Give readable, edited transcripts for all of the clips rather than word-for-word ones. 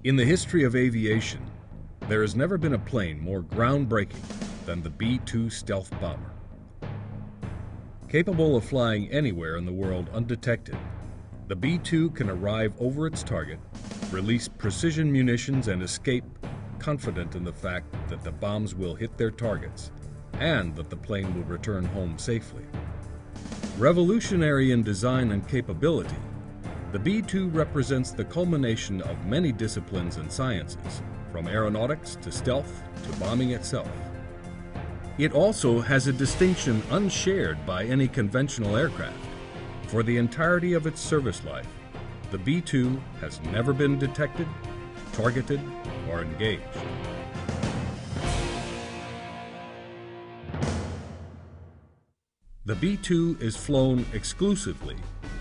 In the history of aviation, there has never been a plane more groundbreaking than the B-2 stealth bomber. Capable of flying anywhere in the world undetected, the B-2 can arrive over its target, release precision munitions, and escape, confident in the fact that the bombs will hit their targets and that the plane will return home safely. Revolutionary in design and capability, the B-2 represents the culmination of many disciplines and sciences, from aeronautics to stealth to bombing itself. It also has a distinction unshared by any conventional aircraft. For the entirety of its service life, the B-2 has never been detected, targeted, or engaged. The B-2 is flown exclusively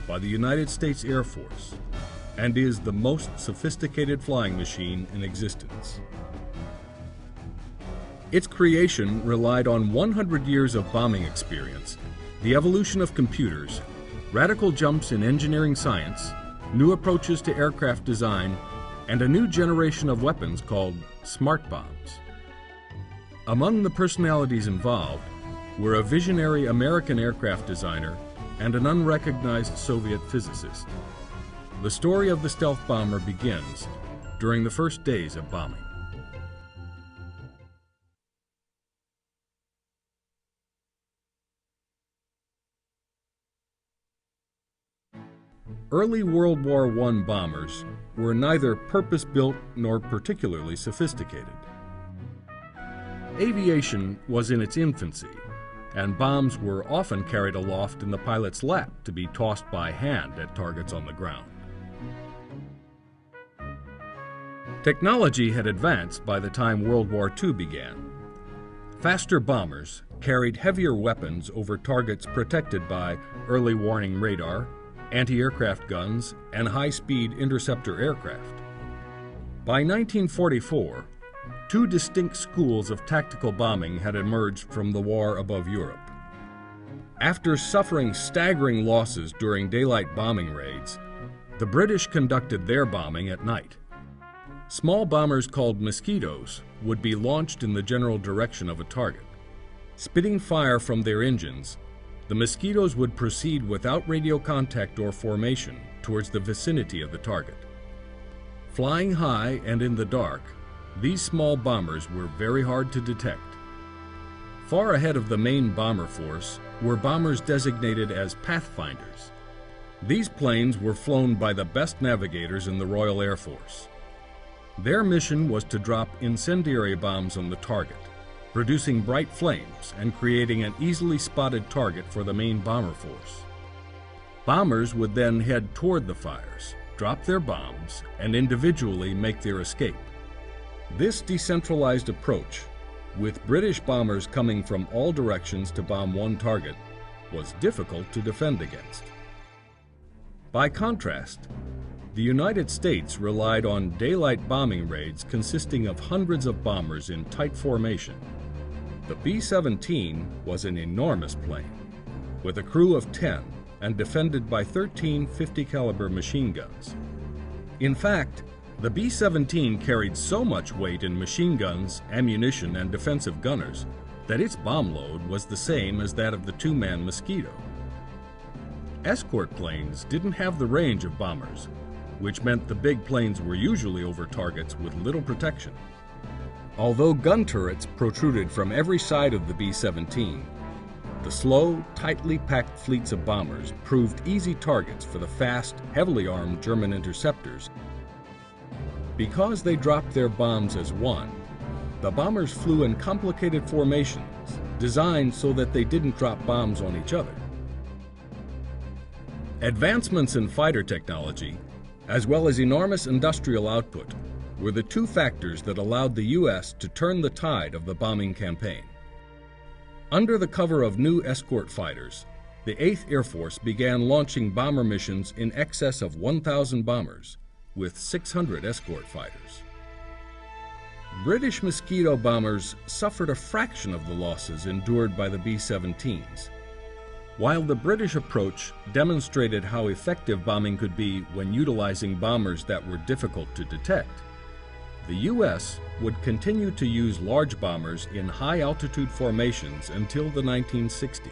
by the United States Air Force and is the most sophisticated flying machine in existence. Its creation relied on 100 years of bombing experience, the evolution of computers, radical jumps in engineering science, new approaches to aircraft design, and a new generation of weapons called smart bombs. Among the personalities involved were a visionary American aircraft designer and an unrecognized Soviet physicist. The story of the stealth bomber begins during the first days of bombing. Early World War I bombers were neither purpose-built nor particularly sophisticated. Aviation was in its infancy, and bombs were often carried aloft in the pilot's lap to be tossed by hand at targets on the ground. Technology had advanced by the time World War II began. Faster bombers carried heavier weapons over targets protected by early warning radar, anti-aircraft guns, and high-speed interceptor aircraft. By 1944, two distinct schools of tactical bombing had emerged from the war above Europe. After suffering staggering losses during daylight bombing raids, the British conducted their bombing at night. Small bombers called mosquitoes would be launched in the general direction of a target. Spitting fire from their engines, the mosquitoes would proceed without radio contact or formation towards the vicinity of the target. Flying high and in the dark, these small bombers were very hard to detect. Far ahead of the main bomber force were bombers designated as pathfinders. These planes were flown by the best navigators in the Royal Air Force. Their mission was to drop incendiary bombs on the target, producing bright flames and creating an easily spotted target for the main bomber force. Bombers would then head toward the fires, drop their bombs, and individually make their escape. This decentralized approach, with British bombers coming from all directions to bomb one target, was difficult to defend against. By contrast, the United States relied on daylight bombing raids consisting of hundreds of bombers in tight formation. The B-17 was an enormous plane, with a crew of 10 and defended by 13 50 caliber machine guns. In fact, the B-17 carried so much weight in machine guns, ammunition, and defensive gunners that its bomb load was the same as that of the two-man Mosquito. Escort planes didn't have the range of bombers, which meant the big planes were usually over targets with little protection. Although gun turrets protruded from every side of the B-17, the slow, tightly packed fleets of bombers proved easy targets for the fast, heavily armed German interceptors. Because they dropped their bombs as one, the bombers flew in complicated formations, designed so that they didn't drop bombs on each other. Advancements in fighter technology, as well as enormous industrial output, were the two factors that allowed the U.S. to turn the tide of the bombing campaign. Under the cover of new escort fighters, the 8th Air Force began launching bomber missions in excess of 1,000 bombers, with 600 escort fighters. British Mosquito bombers suffered a fraction of the losses endured by the B-17s. While the British approach demonstrated how effective bombing could be when utilizing bombers that were difficult to detect, The U.S. would continue to use large bombers in high-altitude formations until the 1960s.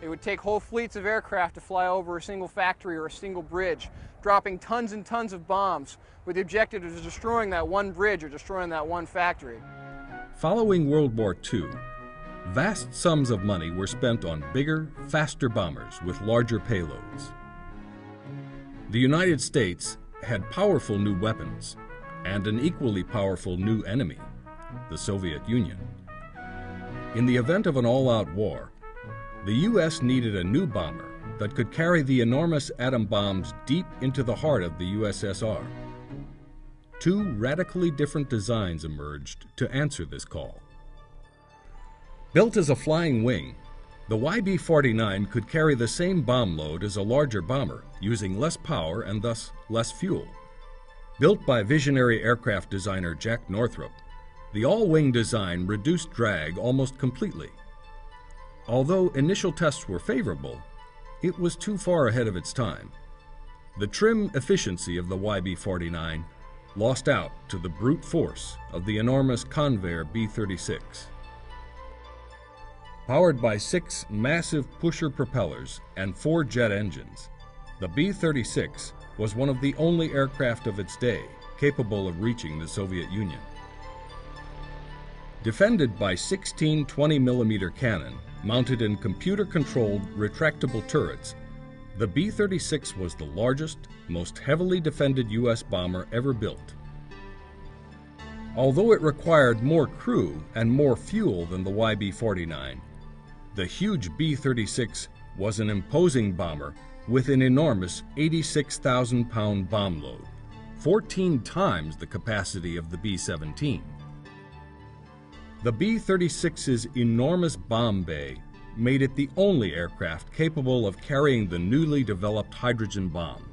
It would take whole fleets of aircraft to fly over a single factory or a single bridge, dropping tons and tons of bombs with the objective of destroying that one bridge or destroying that one factory. Following World War II, vast sums of money were spent on bigger, faster bombers with larger payloads. The United States had powerful new weapons and an equally powerful new enemy, the Soviet Union. In the event of an all-out war, the U.S. needed a new bomber that could carry the enormous atom bombs deep into the heart of the USSR. Two radically different designs emerged to answer this call. Built as a flying wing, the YB-49 could carry the same bomb load as a larger bomber, using less power and thus less fuel. Built by visionary aircraft designer Jack Northrop, the all-wing design reduced drag almost completely. Although initial tests were favorable, it was too far ahead of its time. The trim efficiency of the YB-49 lost out to the brute force of the enormous Convair B-36. Powered by 6 massive pusher propellers and 4 jet engines, the B-36 was one of the only aircraft of its day capable of reaching the Soviet Union. Defended by 16 20mm cannon mounted in computer-controlled retractable turrets, the B-36 was the largest, most heavily defended U.S. bomber ever built. Although it required more crew and more fuel than the YB-49, the huge B-36 was an imposing bomber with an enormous 86,000-pound bomb load, 14 times the capacity of the B-17. The B-36's enormous bomb bay made it the only aircraft capable of carrying the newly developed hydrogen bomb.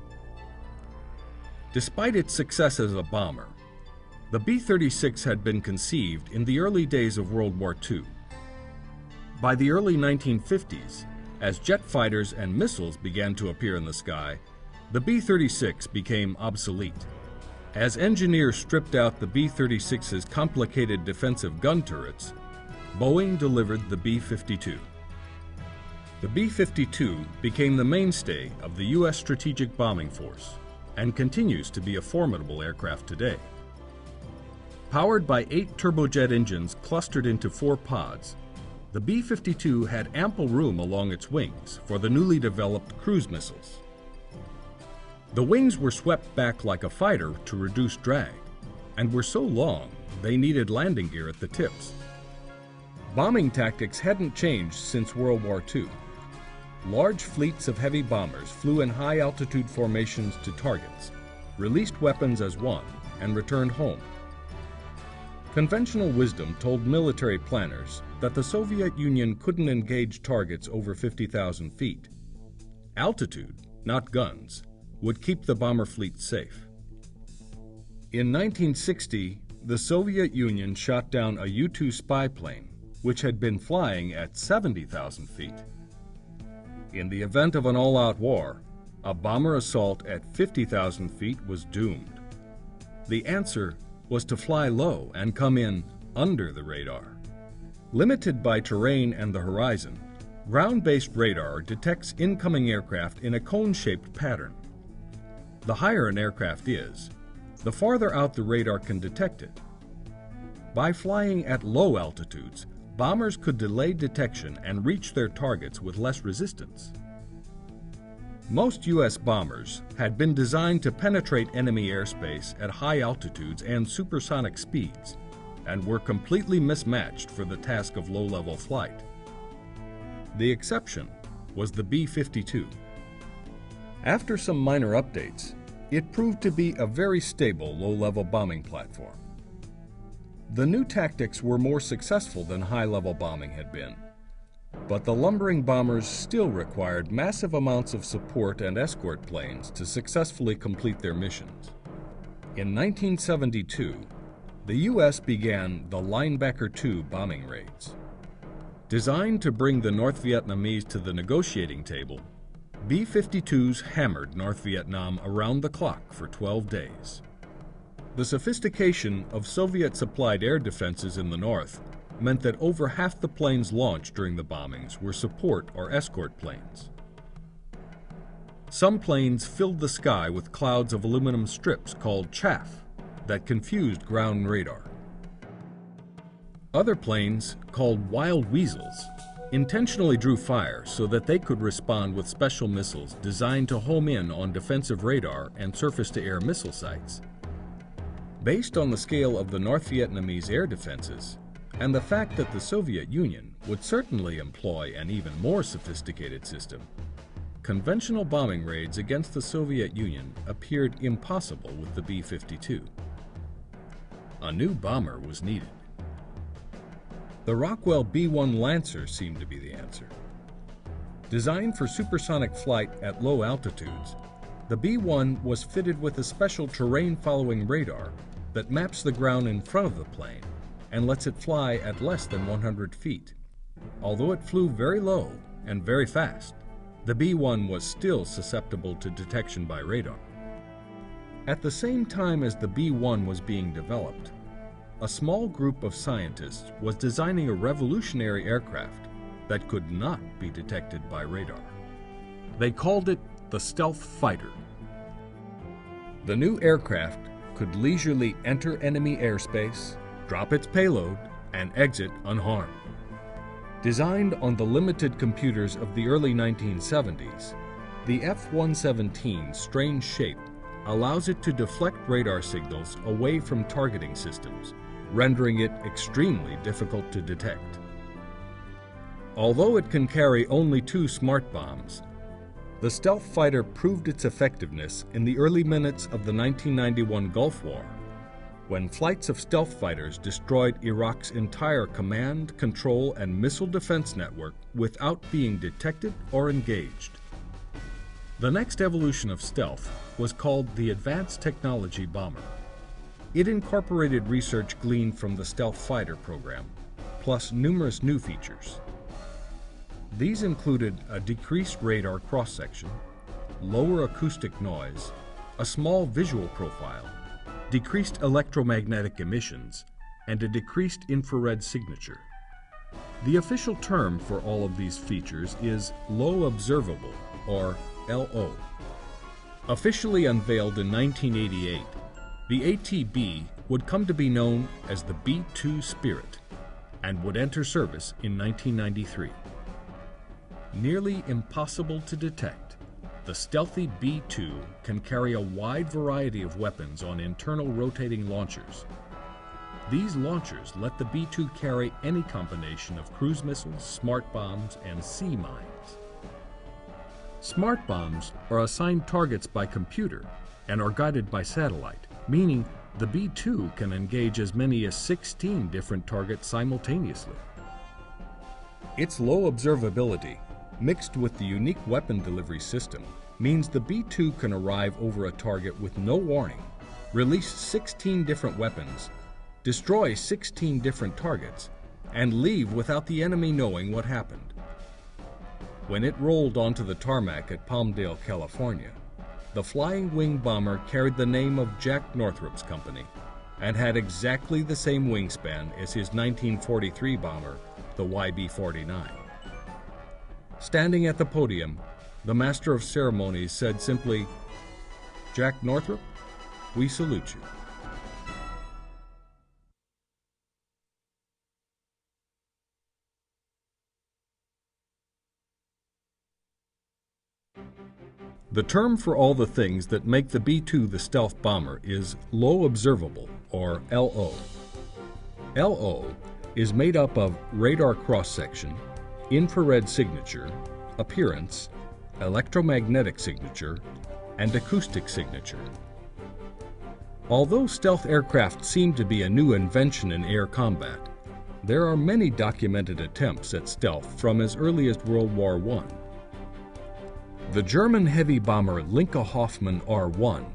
Despite its success as a bomber, the B-36 had been conceived in the early days of World War II. By the early 1950s, as jet fighters and missiles began to appear in the sky, the B-36 became obsolete. As engineers stripped out the B-36's complicated defensive gun turrets, Boeing delivered the B-52. The B-52 became the mainstay of the U.S. Strategic Bombing Force and continues to be a formidable aircraft today. Powered by 8 turbojet engines clustered into 4 pods, the B-52 had ample room along its wings for the newly developed cruise missiles. The wings were swept back like a fighter to reduce drag, and were so long they needed landing gear at the tips. Bombing tactics hadn't changed since World War II. Large fleets of heavy bombers flew in high-altitude formations to targets, released weapons as one, and returned home. Conventional wisdom told military planners that the Soviet Union couldn't engage targets over 50,000 feet. Altitude, not guns, would keep the bomber fleet safe. In 1960, the Soviet Union shot down a U-2 spy plane, which had been flying at 70,000 feet. In the event of an all-out war, a bomber assault at 50,000 feet was doomed. The answer was to fly low and come in under the radar. Limited by terrain and the horizon, ground-based radar detects incoming aircraft in a cone-shaped pattern. The higher an aircraft is, the farther out the radar can detect it. By flying at low altitudes, bombers could delay detection and reach their targets with less resistance. Most U.S. bombers had been designed to penetrate enemy airspace at high altitudes and supersonic speeds, and were completely mismatched for the task of low-level flight. The exception was the B-52. After some minor updates, it proved to be a very stable low-level bombing platform. The new tactics were more successful than high-level bombing had been, but the lumbering bombers still required massive amounts of support and escort planes to successfully complete their missions. In 1972, the U.S. began the Linebacker II bombing raids. Designed to bring the North Vietnamese to the negotiating table, B-52s hammered North Vietnam around the clock for 12 days. The sophistication of Soviet-supplied air defenses in the north meant that over half the planes launched during the bombings were support or escort planes. Some planes filled the sky with clouds of aluminum strips called chaff that confused ground radar. Other planes, called wild weasels, intentionally drew fire so that they could respond with special missiles designed to home in on defensive radar and surface-to-air missile sites. Based on the scale of the North Vietnamese air defenses, and the fact that the Soviet Union would certainly employ an even more sophisticated system, conventional bombing raids against the Soviet Union appeared impossible with the B-52. A new bomber was needed. The Rockwell B-1 Lancer seemed to be the answer. Designed for supersonic flight at low altitudes, the B-1 was fitted with a special terrain-following radar that maps the ground in front of the plane and lets it fly at less than 100 feet. Although it flew very low and very fast, the B-1 was still susceptible to detection by radar. At the same time as the B-1 was being developed, a small group of scientists was designing a revolutionary aircraft that could not be detected by radar. They called it the stealth fighter. The new aircraft could leisurely enter enemy airspace, drop its payload, and exit unharmed. Designed on the limited computers of the early 1970s, the F-117's strange shape allows it to deflect radar signals away from targeting systems, rendering it extremely difficult to detect. Although it can carry only 2 smart bombs, the stealth fighter proved its effectiveness in the early minutes of the 1991 Gulf War, when flights of stealth fighters destroyed Iraq's entire command, control, and missile defense network without being detected or engaged. The next evolution of stealth was called the Advanced Technology Bomber. It incorporated research gleaned from the stealth fighter program, plus numerous new features. These included a decreased radar cross-section, lower acoustic noise, a small visual profile, decreased electromagnetic emissions, and a decreased infrared signature. The official term for all of these features is Low Observable, or LO. Officially unveiled in 1988, the ATB would come to be known as the B-2 Spirit and would enter service in 1993. Nearly impossible to detect, the stealthy B-2 can carry a wide variety of weapons on internal rotating launchers. These launchers let the B-2 carry any combination of cruise missiles, smart bombs, and sea mines. Smart bombs are assigned targets by computer and are guided by satellite, meaning the B-2 can engage as many as 16 different targets simultaneously. Its low observability, mixed with the unique weapon delivery system, means the B-2 can arrive over a target with no warning, release 16 different weapons, destroy 16 different targets, and leave without the enemy knowing what happened. When it rolled onto the tarmac at Palmdale, California, the Flying Wing bomber carried the name of Jack Northrop's company and had exactly the same wingspan as his 1943 bomber, the YB-49. Standing at the podium, the Master of Ceremonies said simply, "Jack Northrop, we salute you." The term for all the things that make the B-2 the stealth bomber is Low Observable, or LO. LO is made up of radar cross-section, infrared signature, appearance, electromagnetic signature, and acoustic signature. Although stealth aircraft seem to be a new invention in air combat, there are many documented attempts at stealth from as early as World War I. The German heavy bomber Linke Hoffmann R-1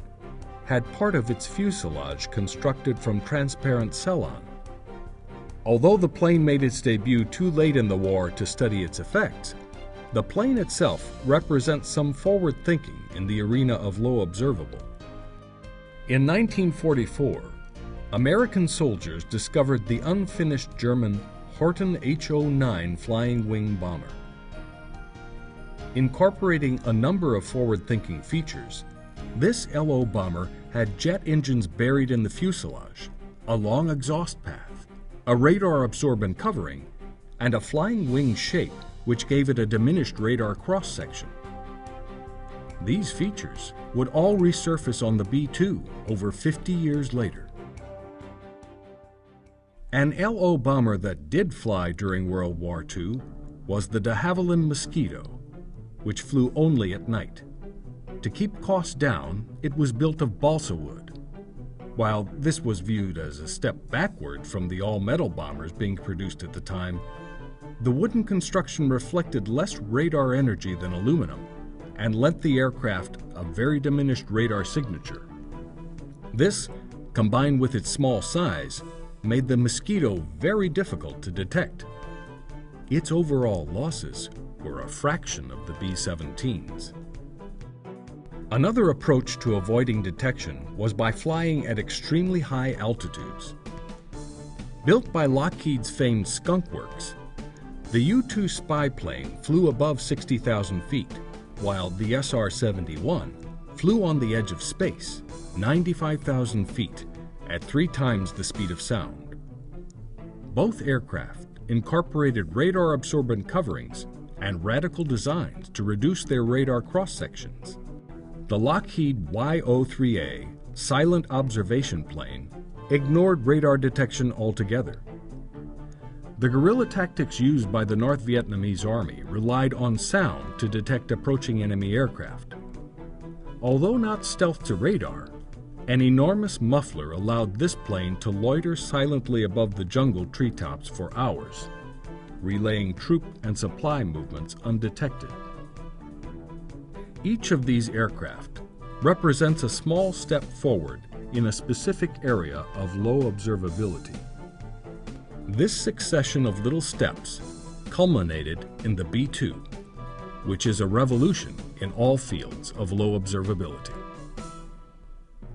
had part of its fuselage constructed from transparent Cellon. Although the plane made its debut too late in the war to study its effects, the plane itself represents some forward thinking in the arena of low observable. In 1944, American soldiers discovered the unfinished German Horten H-09 flying wing bomber. Incorporating a number of forward-thinking features, this LO bomber had jet engines buried in the fuselage, a long exhaust path, a radar-absorbent covering, and a flying wing shape which gave it a diminished radar cross-section. These features would all resurface on the B-2 over 50 years later. An LO bomber that did fly during World War II was the de Havilland Mosquito, which flew only at night. To keep costs down, it was built of balsa wood. While this was viewed as a step backward from the all-metal bombers being produced at the time, the wooden construction reflected less radar energy than aluminum and lent the aircraft a very diminished radar signature. This, combined with its small size, made the Mosquito very difficult to detect. Its overall losses were a fraction of the B-17's. Another approach to avoiding detection was by flying at extremely high altitudes. Built by Lockheed's famed Skunk Works, the U-2 spy plane flew above 60,000 feet, while the SR-71 flew on the edge of space, 95,000 feet, at 3 times the speed of sound. Both aircraft incorporated radar-absorbent coverings and radical designs to reduce their radar cross-sections. The Lockheed Y-03A silent observation plane ignored radar detection altogether. The guerrilla tactics used by the North Vietnamese Army relied on sound to detect approaching enemy aircraft. Although not stealth to radar, an enormous muffler allowed this plane to loiter silently above the jungle treetops for hours, relaying troop and supply movements undetected. Each of these aircraft represents a small step forward in a specific area of low observability. This succession of little steps culminated in the B-2, which is a revolution in all fields of low observability.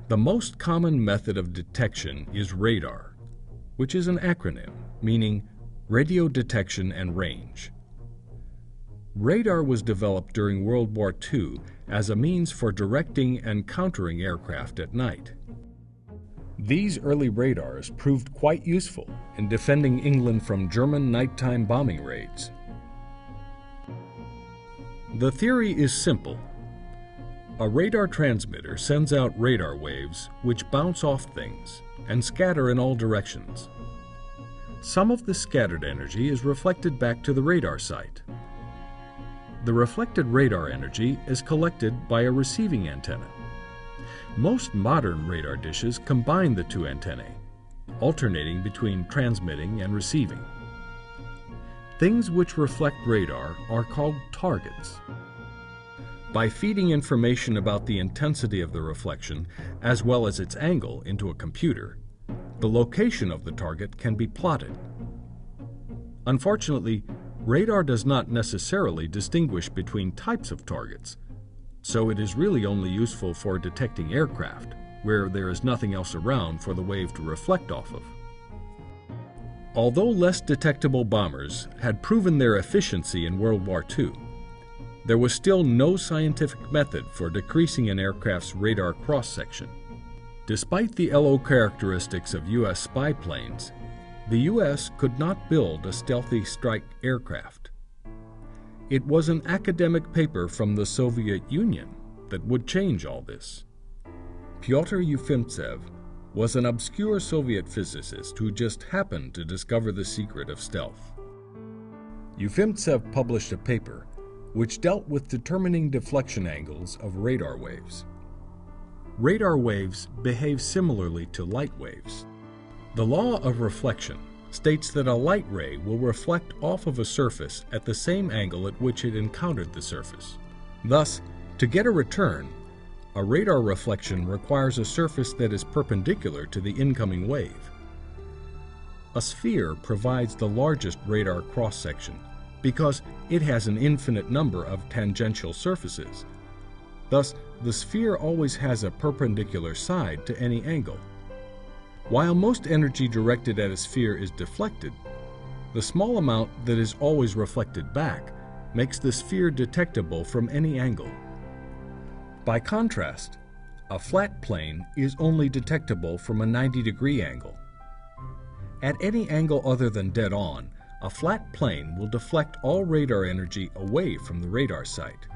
The most common method of detection is radar, which is an acronym meaning radio detection and range. Radar was developed during World War II as a means for directing and countering aircraft at night. These early radars proved quite useful in defending England from German nighttime bombing raids. The theory is simple. A radar transmitter sends out radar waves which bounce off things and scatter in all directions. Some of the scattered energy is reflected back to the radar site. The reflected radar energy is collected by a receiving antenna. Most modern radar dishes combine the two antennae, alternating between transmitting and receiving. Things which reflect radar are called targets. By feeding information about the intensity of the reflection as well as its angle into a computer, the location of the target can be plotted. Unfortunately, radar does not necessarily distinguish between types of targets, so it is really only useful for detecting aircraft, where there is nothing else around for the wave to reflect off of. Although less detectable bombers had proven their efficiency in World War II, there was still no scientific method for decreasing an aircraft's radar cross-section. Despite the LO characteristics of U.S. spy planes, the U.S. could not build a stealthy strike aircraft. It was an academic paper from the Soviet Union that would change all this. Pyotr Ufimtsev was an obscure Soviet physicist who just happened to discover the secret of stealth. Ufimtsev published a paper which dealt with determining deflection angles of radar waves. Radar waves behave similarly to light waves. The law of reflection states that a light ray will reflect off of a surface at the same angle at which it encountered the surface. Thus, to get a return, a radar reflection requires a surface that is perpendicular to the incoming wave. A sphere provides the largest radar cross-section because it has an infinite number of tangential surfaces, Thus, the sphere always has a perpendicular side to any angle. While most energy directed at a sphere is deflected, the small amount that is always reflected back makes the sphere detectable from any angle. By contrast, a flat plane is only detectable from a 90-degree angle. At any angle other than dead on, a flat plane will deflect all radar energy away from the radar site.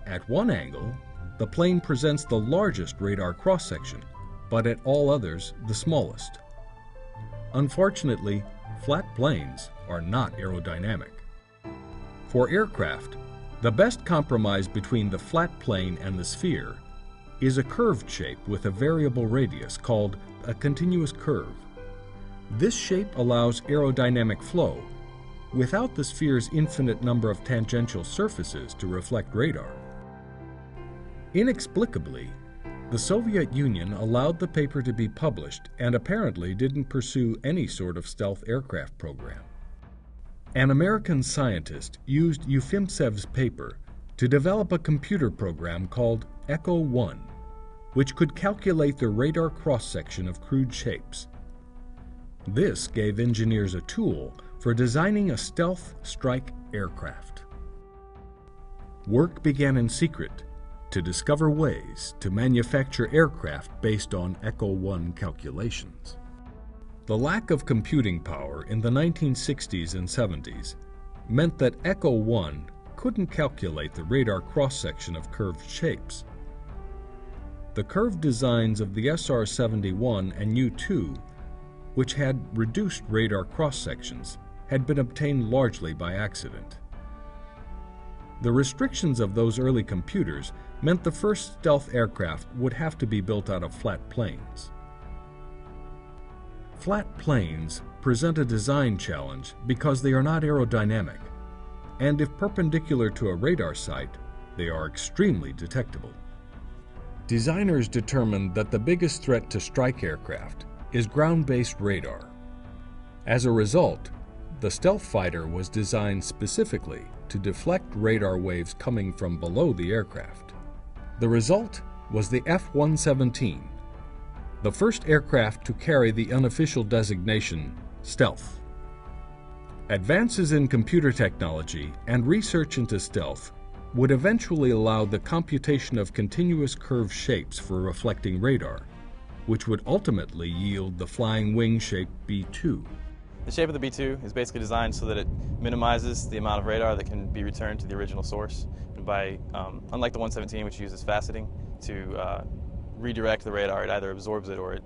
At one angle, the plane presents the largest radar cross-section, but at all others, the smallest. Unfortunately, flat planes are not aerodynamic. For aircraft, the best compromise between the flat plane and the sphere is a curved shape with a variable radius called a continuous curve. This shape allows aerodynamic flow without the sphere's infinite number of tangential surfaces to reflect radar. Inexplicably, the Soviet Union allowed the paper to be published and apparently didn't pursue any sort of stealth aircraft program. An American scientist used Ufimtsev's paper to develop a computer program called ECHO-1, which could calculate the radar cross-section of crude shapes. This gave engineers a tool for designing a stealth strike aircraft. Work began in secret to discover ways to manufacture aircraft based on ECHO-1 calculations. The lack of computing power in the 1960s and 70s meant that ECHO-1 couldn't calculate the radar cross-section of curved shapes. The curved designs of the SR-71 and U-2, which had reduced radar cross-sections, had been obtained largely by accident. The restrictions of those early computers meant the first stealth aircraft would have to be built out of flat planes. Flat planes present a design challenge because they are not aerodynamic, and if perpendicular to a radar site, they are extremely detectable. Designers determined that the biggest threat to strike aircraft is ground-based radar. As a result, the stealth fighter was designed specifically to deflect radar waves coming from below the aircraft. The result was the F-117, the first aircraft to carry the unofficial designation stealth. Advances in computer technology and research into stealth would eventually allow the computation of continuous curved shapes for reflecting radar, which would ultimately yield the flying wing-shaped B-2. The shape of the B-2 is basically designed so that it minimizes the amount of radar that can be returned to the original source. And by, unlike the 117, which uses faceting to redirect the radar, it either absorbs it or in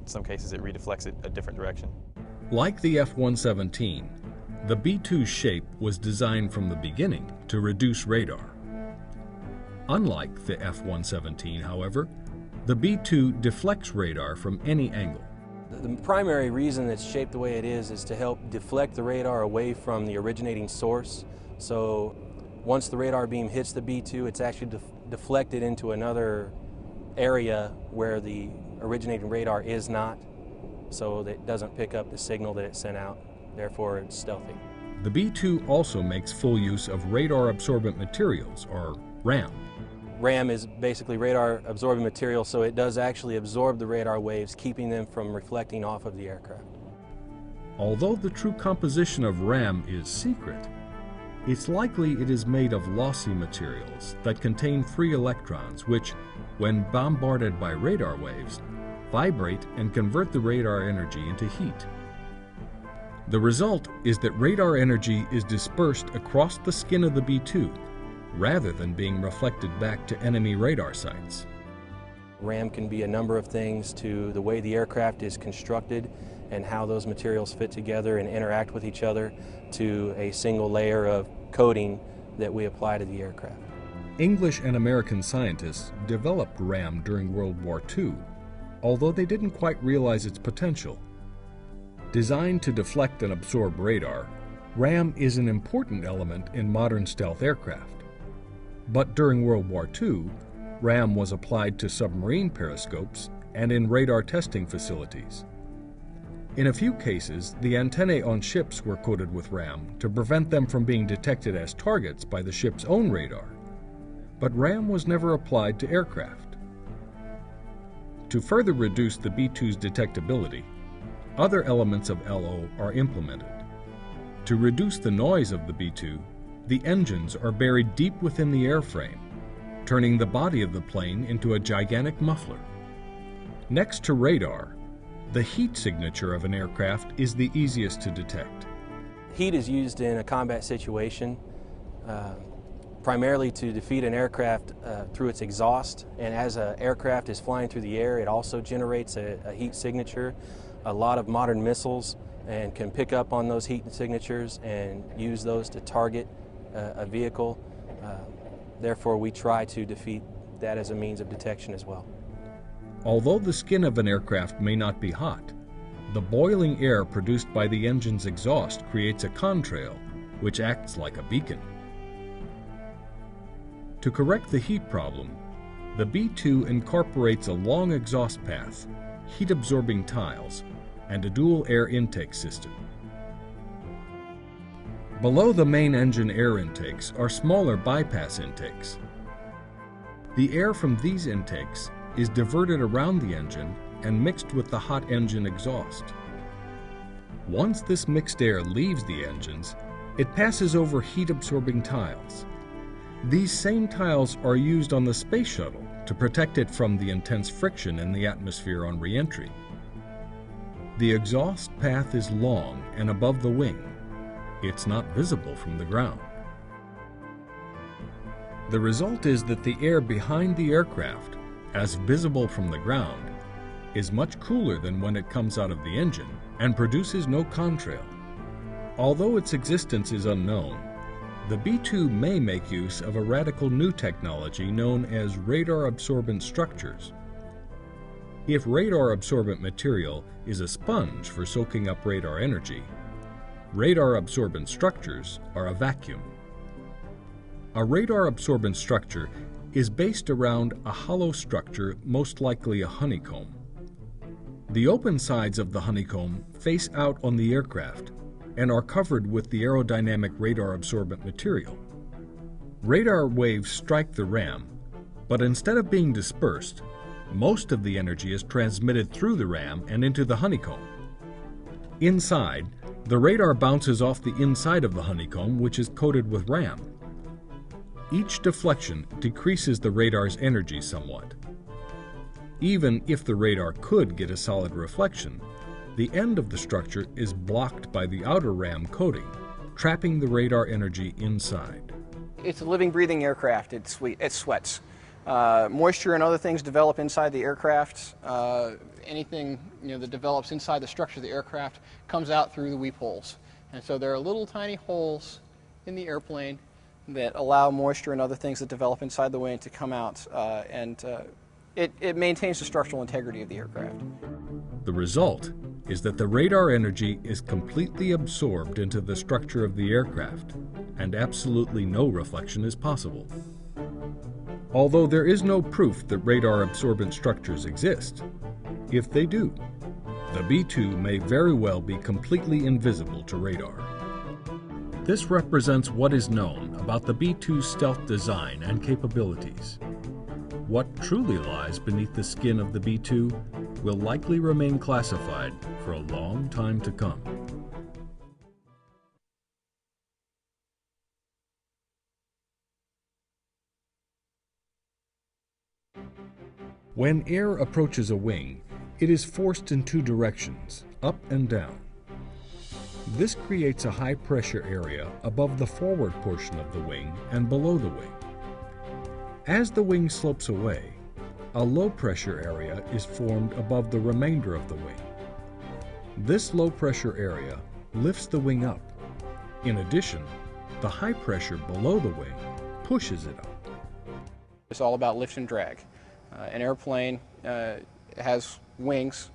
some cases it redeflects it a different direction. Like the F-117, the B-2 shape was designed from the beginning to reduce radar. Unlike the F-117, however, the B-2 deflects radar from any angle. The primary reason it's shaped the way it is to help deflect the radar away from the originating source. So once the radar beam hits the B-2, it's actually deflected into another area where the originating radar is not, so that it doesn't pick up the signal that it sent out. Therefore, it's stealthy. The B-2 also makes full use of radar absorbent materials, or RAM. RAM is basically radar absorbing material, so it does actually absorb the radar waves, keeping them from reflecting off of the aircraft. Although the true composition of RAM is secret, it's likely it is made of lossy materials that contain free electrons which, when bombarded by radar waves, vibrate and convert the radar energy into heat. The result is that radar energy is dispersed across the skin of the B-2, rather than being reflected back to enemy radar sites. RAM can be a number of things to the way the aircraft is constructed and how those materials fit together and interact with each other to a single layer of coating that we apply to the aircraft. English and American scientists developed RAM during World War II, although they didn't quite realize its potential. Designed to deflect and absorb radar, RAM is an important element in modern stealth aircraft. But during World War II, RAM was applied to submarine periscopes and in radar testing facilities. In a few cases, the antennae on ships were coated with RAM to prevent them from being detected as targets by the ship's own radar. but RAM was never applied to aircraft. To further reduce the B-2's detectability, other elements of LO are implemented. To reduce the noise of the B-2, the engines are buried deep within the airframe, turning the body of the plane into a gigantic muffler. Next to radar, the heat signature of an aircraft is the easiest to detect. Heat is used in a combat situation primarily to defeat an aircraft through its exhaust, and as an aircraft is flying through the air, it also generates a heat signature. A lot of modern missiles and can pick up on those heat signatures and use those to target a vehicle. Therefore, we try to defeat that as a means of detection as well. Although the skin of an aircraft may not be hot, the boiling air produced by the engine's exhaust creates a contrail, which acts like a beacon. To correct the heat problem, the B-2 incorporates a long exhaust path, heat-absorbing tiles, and a dual air intake system. Below the main engine air intakes are smaller bypass intakes. The air from these intakes is diverted around the engine and mixed with the hot engine exhaust. Once this mixed air leaves the engines, it passes over heat-absorbing tiles. These same tiles are used on the space shuttle to protect it from the intense friction in the atmosphere on re-entry. The exhaust path is long and above the wing. It's not visible from the ground. The result is that the air behind the aircraft, as visible from the ground, is much cooler than when it comes out of the engine and produces no contrail. Although its existence is unknown, the B-2 may make use of a radical new technology known as radar-absorbent structures. If radar-absorbent material is a sponge for soaking up radar energy, radar-absorbent structures are a vacuum. A radar-absorbent structure is based around a hollow structure, most likely a honeycomb. The open sides of the honeycomb face out on the aircraft and are covered with the aerodynamic radar-absorbent material. Radar waves strike the ram, but instead of being dispersed, most of the energy is transmitted through the ram and into the honeycomb. Inside, the radar bounces off the inside of the honeycomb, which is coated with RAM. Each deflection decreases the radar's energy somewhat. Even if the radar could get a solid reflection, the end of the structure is blocked by the outer ram coating, trapping the radar energy inside. It's a living, breathing aircraft. It sweats. Moisture and other things develop inside the aircraft. Anything that develops inside the structure of the aircraft comes out through the weep holes. And so there are little tiny holes in the airplane that allow moisture and other things that develop inside the wing to come out, and it maintains the structural integrity of the aircraft. The result is that the radar energy is completely absorbed into the structure of the aircraft, and absolutely no reflection is possible. Although there is no proof that radar-absorbent structures exist, if they do, the B-2 may very well be completely invisible to radar. This represents what is known about the B-2's stealth design and capabilities. What truly lies beneath the skin of the B-2 will likely remain classified for a long time to come. When air approaches a wing, it is forced in two directions, up and down. This creates a high-pressure area above the forward portion of the wing and below the wing. As the wing slopes away, a low-pressure area is formed above the remainder of the wing. This low-pressure area lifts the wing up. In addition, the high pressure below the wing pushes it up. It's all about lift and drag. An airplane has wings,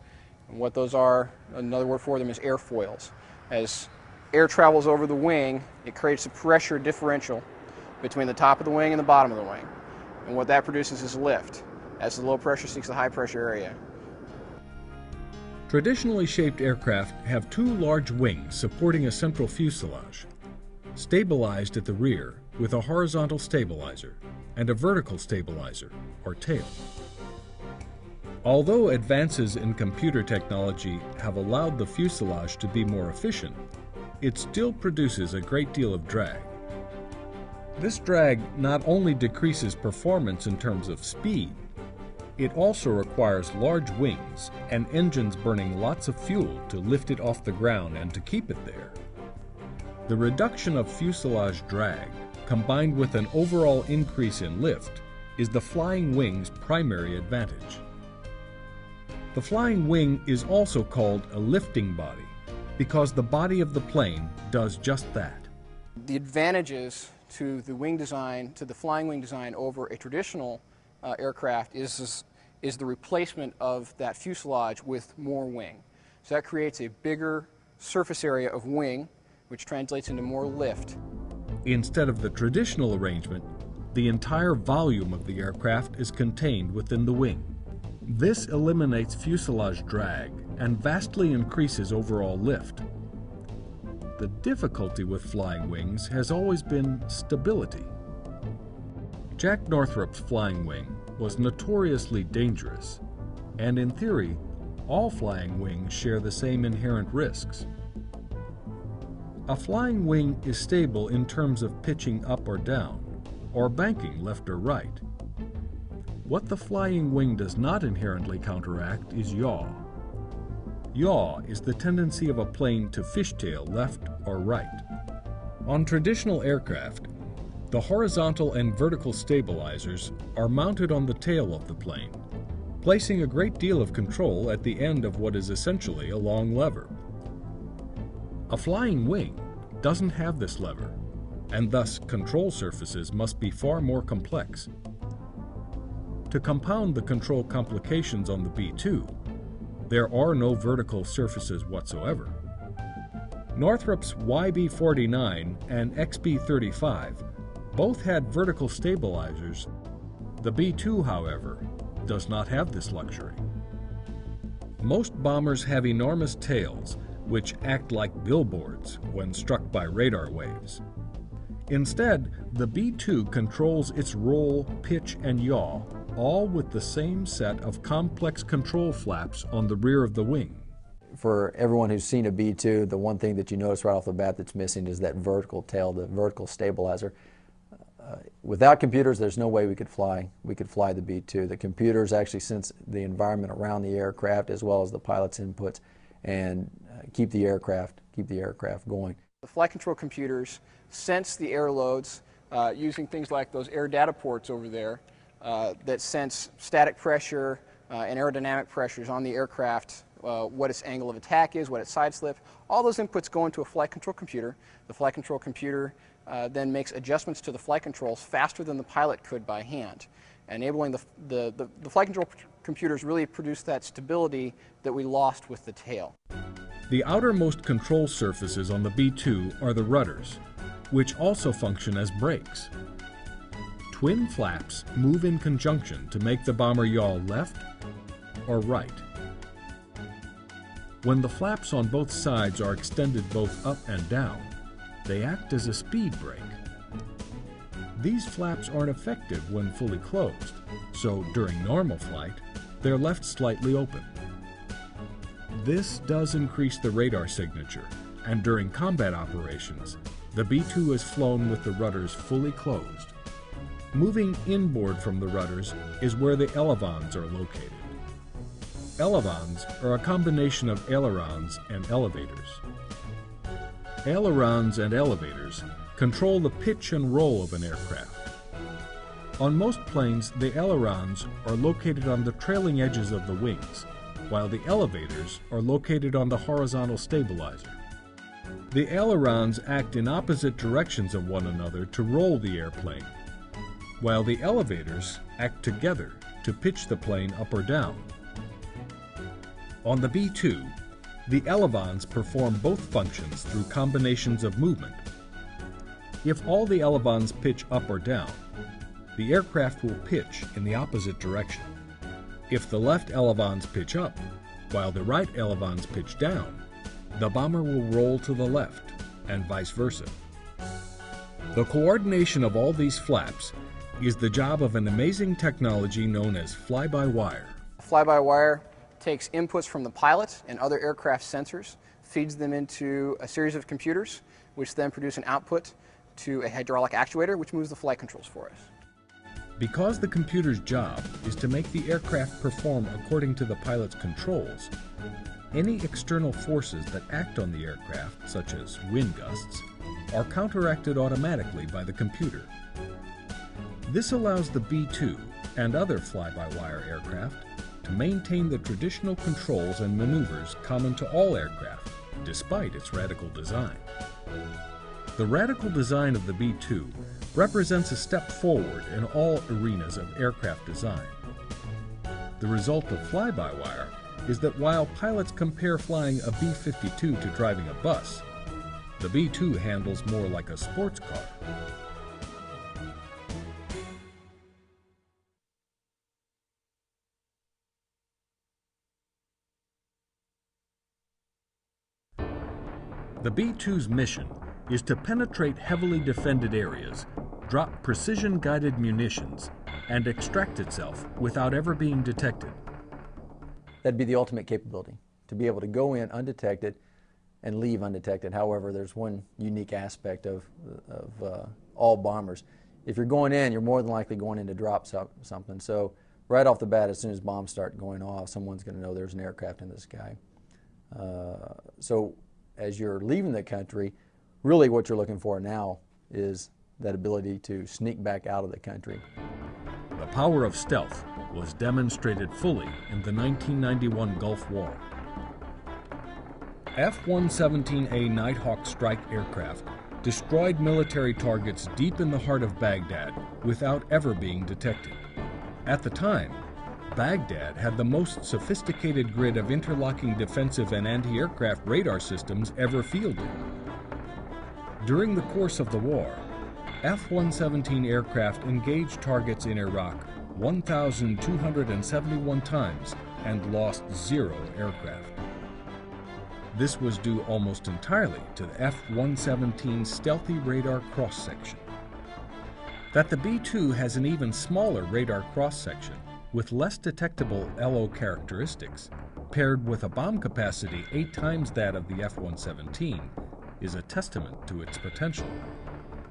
and what those are, another word for them is airfoils. As air travels over the wing, it creates a pressure differential between the top of the wing and the bottom of the wing. And what that produces is lift, as the low pressure seeks the high pressure area. Traditionally shaped aircraft have two large wings supporting a central fuselage. stabilized at the rear with a horizontal stabilizer and a vertical stabilizer, or tail. Although advances in computer technology have allowed the fuselage to be more efficient, it still produces a great deal of drag. This drag not only decreases performance in terms of speed, it also requires large wings and engines burning lots of fuel to lift it off the ground and to keep it there. The reduction of fuselage drag, combined with an overall increase in lift, is the flying wing's primary advantage. The flying wing is also called a lifting body because the body of the plane does just that. The advantages to the wing design, to the flying wing design over a traditional aircraft is the replacement of that fuselage with more wing. So that creates a bigger surface area of wing, which translates into more lift. Instead of the traditional arrangement, the entire volume of the aircraft is contained within the wing. This eliminates fuselage drag and vastly increases overall lift. The difficulty with flying wings has always been stability. Jack Northrop's flying wing was notoriously dangerous, and in theory, all flying wings share the same inherent risks. A flying wing is stable in terms of pitching up or down, or banking left or right. What the flying wing does not inherently counteract is yaw. Yaw is the tendency of a plane to fishtail left or right. On traditional aircraft, the horizontal and vertical stabilizers are mounted on the tail of the plane, placing a great deal of control at the end of what is essentially a long lever. A flying wing doesn't have this lever, and thus control surfaces must be far more complex. To compound the control complications on the B-2, there are no vertical surfaces whatsoever. Northrop's YB-49 and XB-35 both had vertical stabilizers. The B-2, however, does not have this luxury. Most bombers have enormous tails, which act like billboards when struck by radar waves. Instead, the B-2 controls its roll, pitch, and yaw, all with the same set of complex control flaps on the rear of the wing. For everyone who's seen a B-2, the one thing that you notice right off the bat that's missing is that vertical tail, the vertical stabilizer. Without computers, there's no way we could fly the B-2. The computers actually sense the environment around the aircraft as well as the pilot's inputs and keep the aircraft going. The flight control computers sense the air loads using things like those air data ports over there that sense static pressure and aerodynamic pressures on the aircraft, what its angle of attack is, what its side slip. All those inputs go into a flight control computer. The flight control computer then makes adjustments to the flight controls faster than the pilot could by hand, enabling the flight control computers really produce that stability that we lost with the tail. The outermost control surfaces on the B-2 are the rudders, which also function as brakes. Twin flaps move in conjunction to make the bomber yaw left or right. When the flaps on both sides are extended both up and down, they act as a speed brake. These flaps aren't effective when fully closed, so during normal flight, they're left slightly open. This does increase the radar signature, and during combat operations, the B-2 is flown with the rudders fully closed. Moving inboard from the rudders is where the elevons are located. Elevons are a combination of ailerons and elevators. Ailerons and elevators control the pitch and roll of an aircraft. On most planes, the ailerons are located on the trailing edges of the wings, while the elevators are located on the horizontal stabilizer. The ailerons act in opposite directions of one another to roll the airplane, while the elevators act together to pitch the plane up or down. On the B-2, the elevons perform both functions through combinations of movement. If all the elevons pitch up or down, the aircraft will pitch in the opposite direction. If the left elevons pitch up, while the right elevons pitch down, the bomber will roll to the left, and vice versa. The coordination of all these flaps is the job of an amazing technology known as fly-by-wire. Fly-by-wire takes inputs from the pilot and other aircraft sensors, feeds them into a series of computers, which then produce an output to a hydraulic actuator, which moves the flight controls for us. Because the computer's job is to make the aircraft perform according to the pilot's controls, any external forces that act on the aircraft, such as wind gusts, are counteracted automatically by the computer. This allows the B-2 and other fly-by-wire aircraft to maintain the traditional controls and maneuvers common to all aircraft, despite its radical design. The radical design of the B-2 represents a step forward in all arenas of aircraft design. The result of fly-by-wire is that while pilots compare flying a B-52 to driving a bus, the B-2 handles more like a sports car. The B-2's mission is to penetrate heavily defended areas, drop precision-guided munitions, and extract itself without ever being detected. That'd be the ultimate capability, to be able to go in undetected and leave undetected. However, there's one unique aspect of all bombers. If you're going in, you're more than likely going in to drop something. So right off the bat, as soon as bombs start going off, someone's going to know there's an aircraft in the sky. So as you're leaving the country, really what you're looking for now is that ability to sneak back out of the country. The power of stealth was demonstrated fully in the 1991 Gulf War. F-117A Nighthawk strike aircraft destroyed military targets deep in the heart of Baghdad without ever being detected. At the time, Baghdad had the most sophisticated grid of interlocking defensive and anti-aircraft radar systems ever fielded. During the course of the war, F-117 aircraft engaged targets in Iraq 1,271 times and lost 0 aircraft. This was due almost entirely to the F-117's stealthy radar cross-section. That the B-2 has an even smaller radar cross-section with less detectable LO characteristics, paired with a bomb capacity 8 times that of the F-117, is a testament to its potential.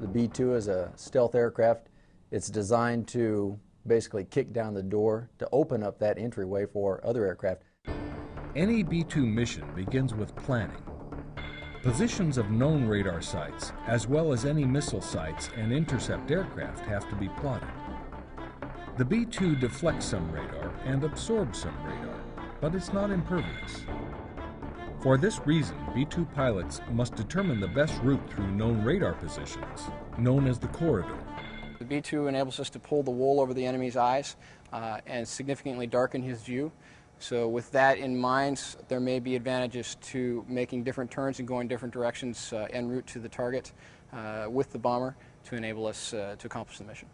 The B-2 is a stealth aircraft. It's designed to basically kick down the door to open up that entryway for other aircraft. Any B-2 mission begins with planning. Positions of known radar sites, as well as any missile sites and intercept aircraft, have to be plotted. The B-2 deflects some radar and absorbs some radar, but it's not impervious. For this reason, B-2 pilots must determine the best route through known radar positions, known as the corridor. The B-2 enables us to pull the wool over the enemy's eyes and significantly darken his view. So with that in mind, there may be advantages to making different turns and going different directions en route to the target with the bomber to enable us to accomplish the mission.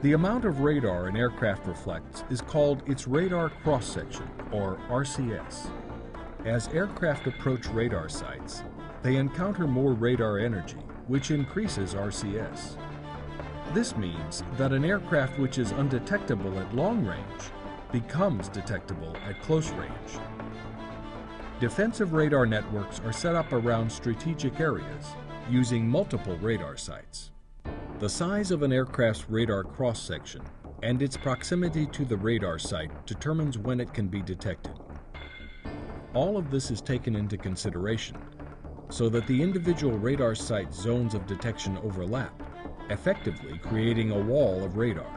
The amount of radar an aircraft reflects is called its radar cross-section, or RCS. As aircraft approach radar sites, they encounter more radar energy, which increases RCS. This means that an aircraft which is undetectable at long range becomes detectable at close range. Defensive radar networks are set up around strategic areas using multiple radar sites. The size of an aircraft's radar cross-section and its proximity to the radar site determines when it can be detected. All of this is taken into consideration so that the individual radar site zones of detection overlap, effectively creating a wall of radar.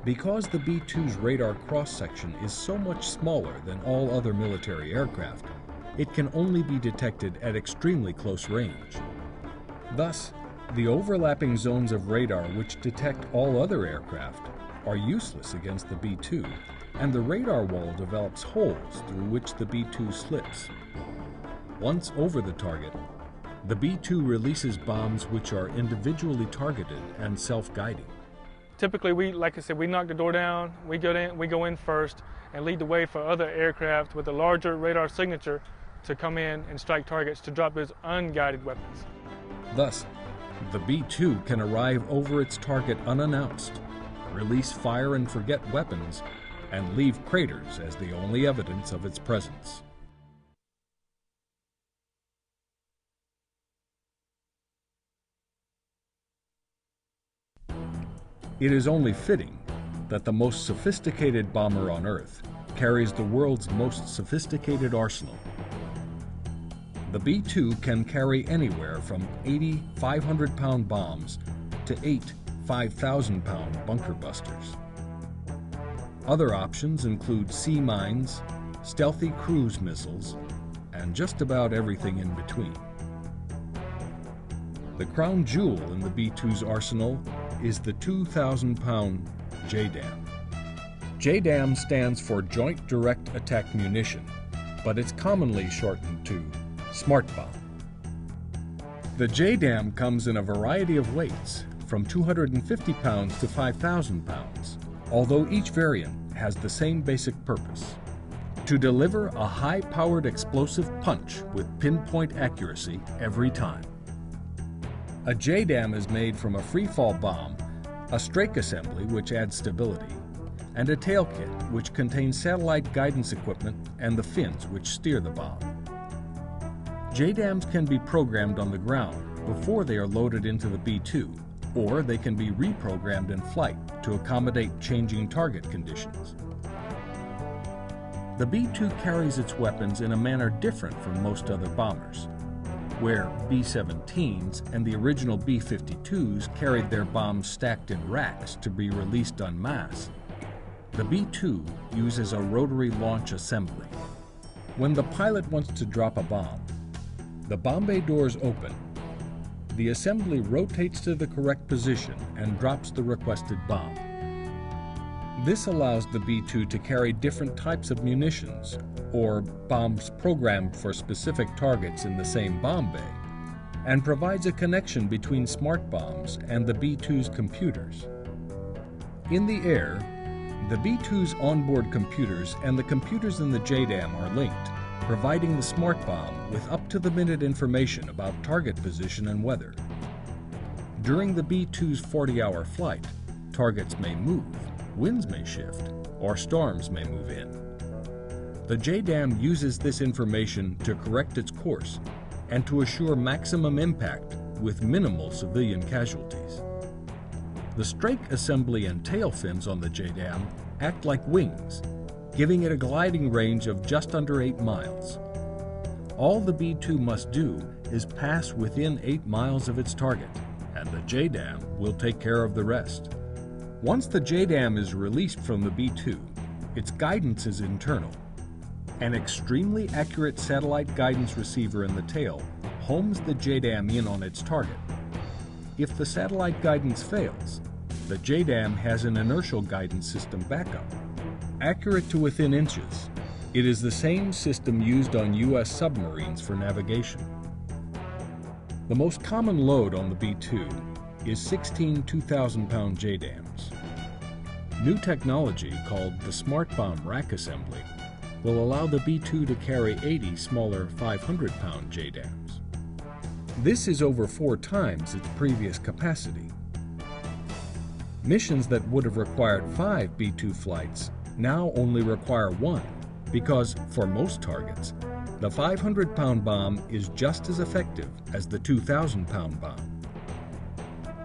Because the B-2's radar cross-section is so much smaller than all other military aircraft, it can only be detected at extremely close range. Thus, the overlapping zones of radar which detect all other aircraft are useless against the B-2, and the radar wall develops holes through which the B-2 slips. Once over the target, the B-2 releases bombs which are individually targeted and self-guiding. Typically, like I said, we knock the door down, we go in first and lead the way for other aircraft with a larger radar signature to come in and strike targets to drop those unguided weapons. Thus, The B-2 can arrive over its target unannounced, release fire-and-forget weapons, and leave craters as the only evidence of its presence. It is only fitting that the most sophisticated bomber on Earth carries the world's most sophisticated arsenal. The B-2 can carry anywhere from 80 500-pound bombs to 8 5,000-pound bunker busters. Other options include sea mines, stealthy cruise missiles, and just about everything in between. The crown jewel in the B-2's arsenal is the 2,000-pound J.D.A.M. J.D.A.M stands for Joint Direct Attack Munition, but it's commonly shortened to Smart Bomb. The J.D.A.M comes in a variety of weights, from 250 pounds to 5,000 pounds, although each variant has the same basic purpose: to deliver a high-powered explosive punch with pinpoint accuracy every time. A J.D.A.M is made from a free-fall bomb, a strake assembly which adds stability, and a tail kit which contains satellite guidance equipment and the fins which steer the bomb. J.D.A.Ms can be programmed on the ground before they are loaded into the B-2, or they can be reprogrammed in flight to accommodate changing target conditions. The B-2 carries its weapons in a manner different from most other bombers. Where B-17s and the original B-52s carried their bombs stacked in racks to be released en masse, the B-2 uses a rotary launch assembly. When the pilot wants to drop a bomb, the bomb bay doors open. The assembly rotates to the correct position and drops the requested bomb. This allows the B-2 to carry different types of munitions, or bombs programmed for specific targets in the same bomb bay, and provides a connection between smart bombs and the B-2's computers. In the air, the B-2's onboard computers and the computers in the J.D.A.M are linked, providing the smart bomb with up-to-the-minute information about target position and weather. During the B-2's 40-hour flight, targets may move, winds may shift, or storms may move in. The J.D.A.M uses this information to correct its course and to assure maximum impact with minimal civilian casualties. The strake assembly and tail fins on the J.D.A.M act like wings, giving it a gliding range of just under 8 miles. All the B-2 must do is pass within 8 miles of its target, and the J.D.A.M will take care of the rest. Once the J.D.A.M is released from the B-2, its guidance is internal. An extremely accurate satellite guidance receiver in the tail homes the J.D.A.M in on its target. If the satellite guidance fails, the J.D.A.M has an inertial guidance system backup. Accurate to within inches, it is the same system used on U.S. submarines for navigation. The most common load on the B-2 is 16 2,000-pound J.D.A.Ms. New technology called the Smart Bomb Rack Assembly will allow the B-2 to carry 80 smaller 500-pound J.D.A.Ms. This is over 4 times its previous capacity. Missions that would have required 5 B-2 flights now only require 1 because, for most targets, the 500-pound bomb is just as effective as the 2,000-pound bomb.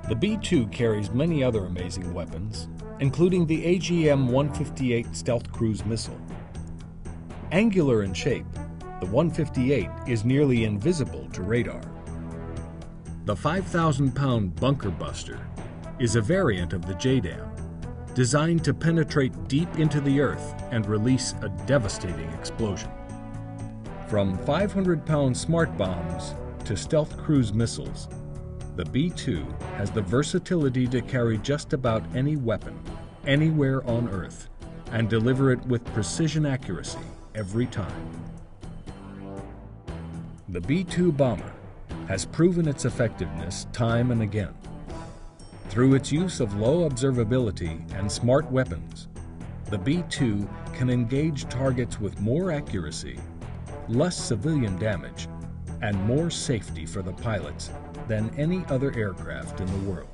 The B-2 carries many other amazing weapons, including the AGM-158 stealth cruise missile. Angular in shape, the 158 is nearly invisible to radar. The 5,000-pound bunker buster is a variant of the J.D.A.M, designed to penetrate deep into the earth and release a devastating explosion. From 500-pound smart bombs to stealth cruise missiles, the B-2 has the versatility to carry just about any weapon, anywhere on Earth, and deliver it with precision accuracy every time. The B-2 bomber has proven its effectiveness time and again. Through its use of low observability and smart weapons, the B-2 can engage targets with more accuracy, less civilian damage, and more safety for the pilots than any other aircraft in the world.